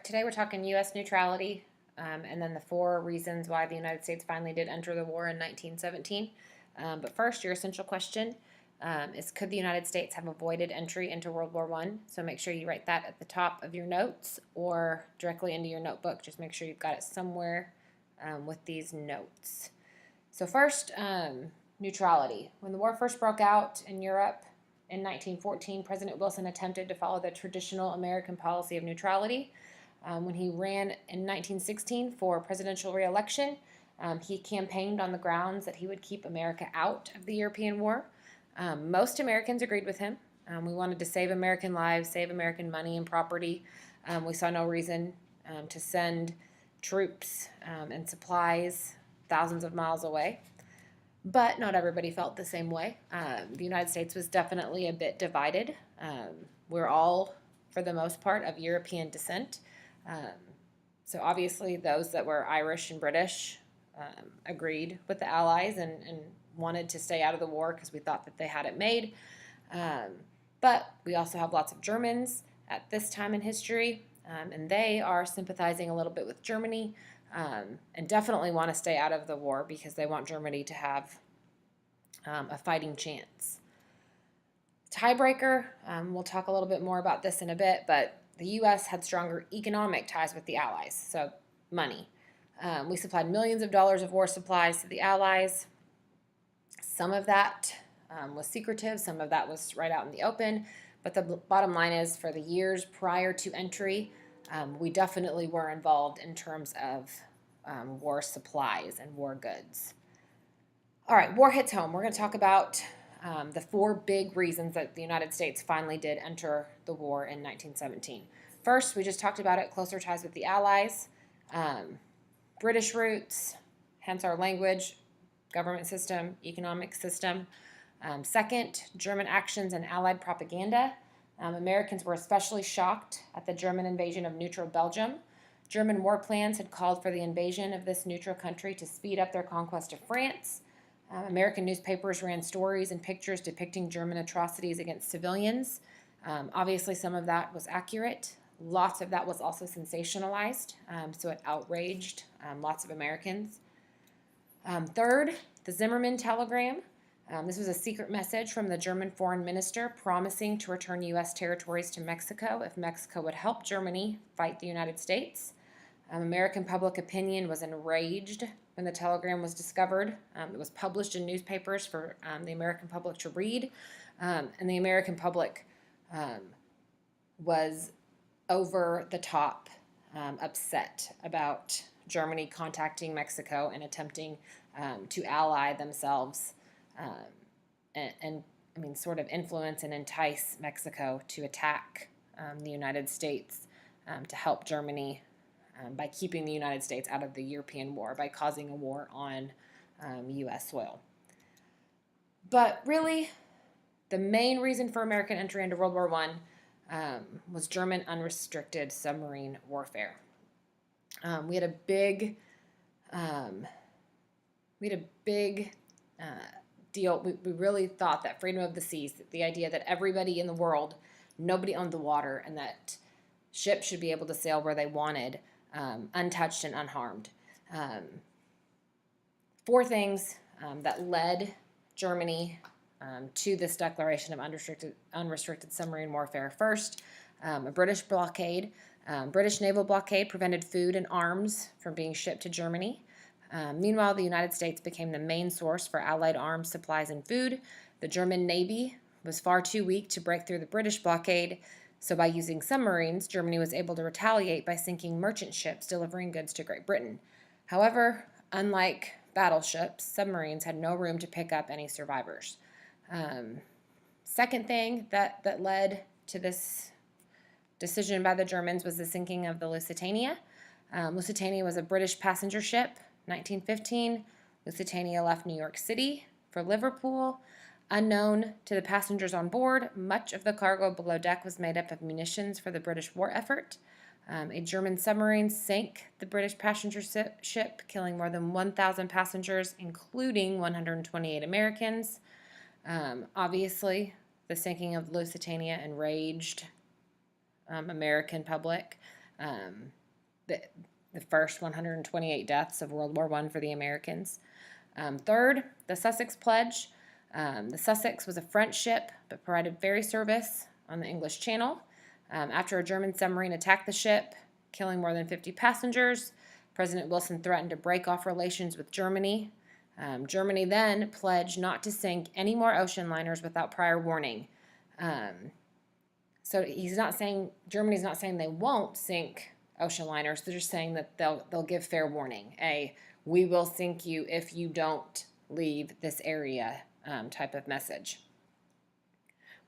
today we're talking U.S. neutrality, and then the 4 reasons why the United States finally did enter the war in 1917. But first, your essential question is, could the United States have avoided entry into World War I? So make sure you write that at the top of your notes or directly into your notebook. Just make sure you've got it somewhere with these notes. So first, neutrality. When the war first broke out in Europe in 1914, President Wilson attempted to follow the traditional American policy of neutrality. When he ran in 1916 for presidential re-election, he campaigned on the grounds that he would keep America out of the European war. Most Americans agreed with him. We wanted to save American lives, save American money and property. We saw no reason to send troops and supplies thousands of miles away. But not everybody felt the same way. The United States was definitely a bit divided. We're all, for the most part, of European descent. So obviously those that were Irish and British agreed with the Allies and wanted to stay out of the war because we thought that they had it made. But we also have lots of Germans at this time in history, and they are sympathizing a little bit with Germany and definitely want to stay out of the war because they want Germany to have a fighting chance. Tiebreaker, we'll talk a little bit more about this in a bit, but the U.S. had stronger economic ties with the Allies, so money. We supplied millions of dollars of war supplies to the Allies. Some of that was secretive, some of that was right out in the open, but the bottom line is for the years prior to entry, we definitely were involved in terms of war supplies and war goods. All right, war hits home. We're going to talk about the 4 big reasons that the United States finally did enter the war in 1917. First, we just talked about it, closer ties with the Allies, British roots, hence our language, government system, economic system. Second, German actions and Allied propaganda. Americans were especially shocked at the German invasion of neutral Belgium. German war plans had called for the invasion of this neutral country to speed up their conquest of France. American newspapers ran stories and pictures depicting German atrocities against civilians. Obviously, some of that was accurate. Lots of that was also sensationalized, so it outraged lots of Americans. Third, the Zimmermann telegram. This was a secret message from the German foreign minister promising to return U.S. territories to Mexico if Mexico would help Germany fight the United States. American public opinion was enraged when the telegram was discovered. It was published in newspapers for the American public to read, and the American public was over the top upset about Germany contacting Mexico and attempting to ally themselves and I mean, sort of influence and entice Mexico to attack the United States to help Germany by keeping the United States out of the European war, by causing a war on U.S. soil. But really, the main reason for American entry into World War I was German unrestricted submarine warfare. We had a big deal. We really thought that freedom of the seas, the idea that everybody in the world, nobody owned the water, and that ships should be able to sail where they wanted, untouched and unharmed. 4 things that led Germany to this declaration of unrestricted submarine warfare. First, a British blockade. British naval blockade prevented food and arms from being shipped to Germany. Meanwhile, the United States became the main source for Allied arms, supplies, and food. The German Navy was far too weak to break through the British blockade, so by using submarines, Germany was able to retaliate by sinking merchant ships delivering goods to Great Britain. However, unlike battleships, submarines had no room to pick up any survivors. Second thing that led to this decision by the Germans was the sinking of the Lusitania. Lusitania was a British passenger ship. 1915, Lusitania left New York City for Liverpool. Unknown to the passengers on board, much of the cargo below deck was made up of munitions for the British war effort. A German submarine sank the British passenger ship, killing more than 1,000 passengers, including 128 Americans. Obviously, the sinking of Lusitania enraged American public. the, the first 128 deaths of World War I for the Americans. Third, the Sussex Pledge. The Sussex was a French ship but provided ferry service on the English Channel. After a German submarine attacked the ship, killing more than 50 passengers, President Wilson threatened to break off relations with Germany. Germany then pledged not to sink any more ocean liners without prior warning. So Germany's not saying they won't sink ocean liners. They're just saying that they'll give fair warning. We will sink you if you don't leave this area type of message.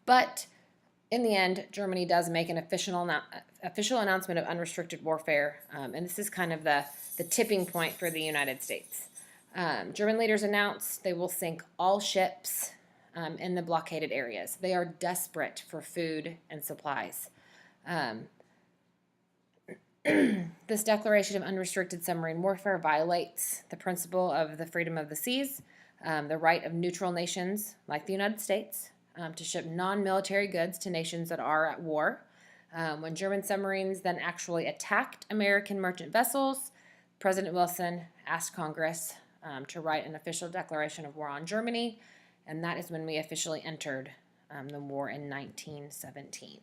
But in the end, Germany does make an official announcement of unrestricted warfare, and this is kind of the tipping point for the United States. German leaders announced they will sink all ships in the blockaded areas. They are desperate for food and supplies. This declaration of unrestricted submarine warfare violates the principle of the freedom of the seas, the right of neutral nations like the United States to ship non-military goods to nations that are at war. When German submarines then actually attacked American merchant vessels, President Wilson asked Congress to write an official declaration of war on Germany, and that is when we officially entered the war in 1917.